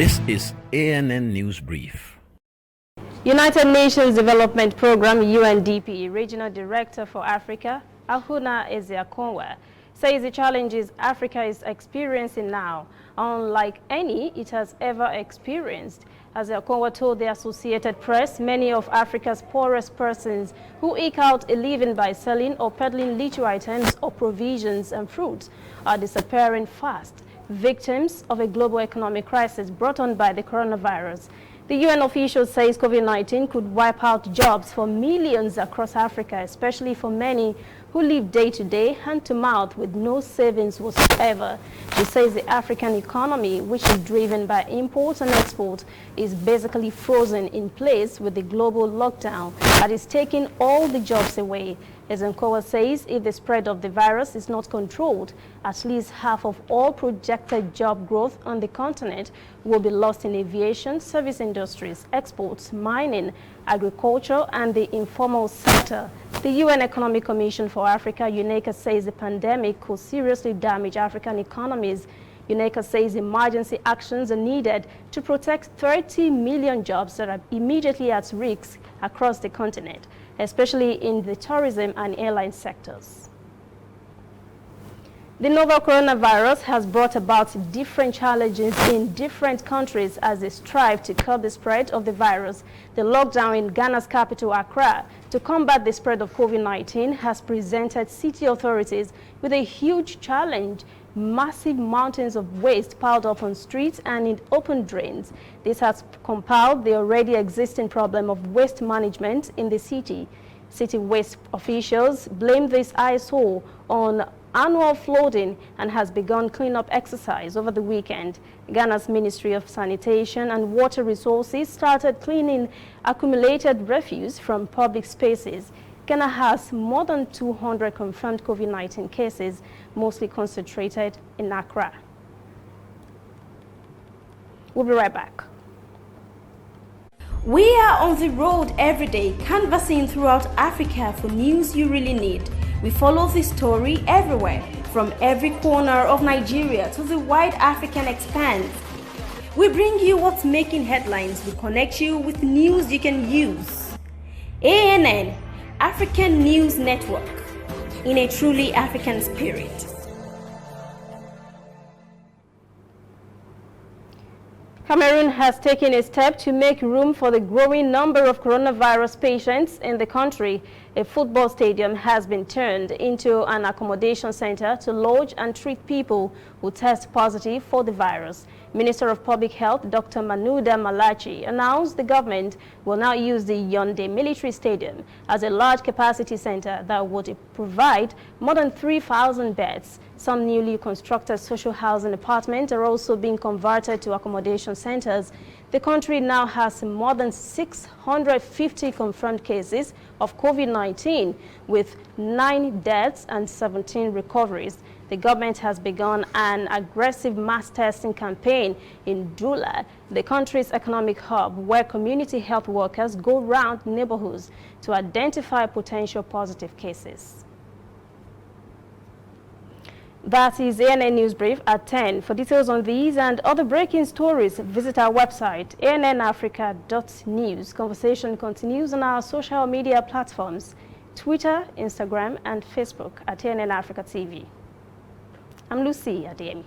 This is ANN News Brief. United Nations Development Program UNDP Regional Director for Africa, Ahuna Ezeakonwa, says the challenges Africa is experiencing now are unlike any it has ever experienced. As Ezeakonwa told the Associated Press, many of Africa's poorest persons who eke out a living by selling or peddling little items or provisions and fruits are disappearing fast, victims of a global economic crisis brought on by the coronavirus. The UN official says COVID-19 could wipe out jobs for millions across Africa, especially for many who live day to day, hand to mouth with no savings whatsoever. She says the African economy, which is driven by imports and exports, is basically frozen in place with the global lockdown that is taking all the jobs away. Ezeakonwa says if the spread of the virus is not controlled, at least half of all projected job growth on the continent will be lost in aviation, service industries, exports, mining, agriculture, and the informal sector. The UN Economic Commission for Africa, UNECA, says the pandemic could seriously damage African economies. UNECA says emergency actions are needed to protect 30 million jobs that are immediately at risk across the continent, especially in the tourism and airline sectors. The novel coronavirus has brought about different challenges in different countries as they strive to curb the spread of the virus. The lockdown in Ghana's capital, Accra, to combat the spread of COVID-19 has presented city authorities with a huge challenge. Massive mountains of waste piled up on streets and in open drains. This has compounded the already existing problem of waste management in the city. City waste officials blame this eyesore on annual flooding and has begun cleanup exercise over the weekend. Ghana's Ministry of Sanitation and Water Resources started cleaning accumulated refuse from public spaces. Ghana has more than 200 confirmed COVID-19 cases, mostly concentrated in Accra. We'll be right back. We are on the road every day, canvassing throughout Africa for news you really need. We follow this story everywhere, from every corner of Nigeria to the wide African expanse. We bring you what's making headlines. We connect you with news you can use. ANN, African News Network, in a truly African spirit. Cameroon has taken a step to make room for the growing number of coronavirus patients in the country. A football stadium has been turned into an accommodation center to lodge and treat people who test positive for the virus. Minister of Public Health, Dr. Manuda Malachi, announced the government will now use the Yaoundé Military Stadium as a large capacity center that would provide more than 3,000 beds. Some newly constructed social housing apartments are also being converted to accommodation centers. The country now has more than 650 confirmed cases of COVID-19, with 9 deaths and 17 recoveries. The government has begun an aggressive mass testing campaign in Dula, the country's economic hub, where community health workers go round neighborhoods to identify potential positive cases. That is ANN News Brief at 10. For details on these and other breaking stories, visit our website, annafrica.news. Conversation continues on our social media platforms, Twitter, Instagram, and Facebook at ANN Africa TV. I'm Lucy Adeyemi.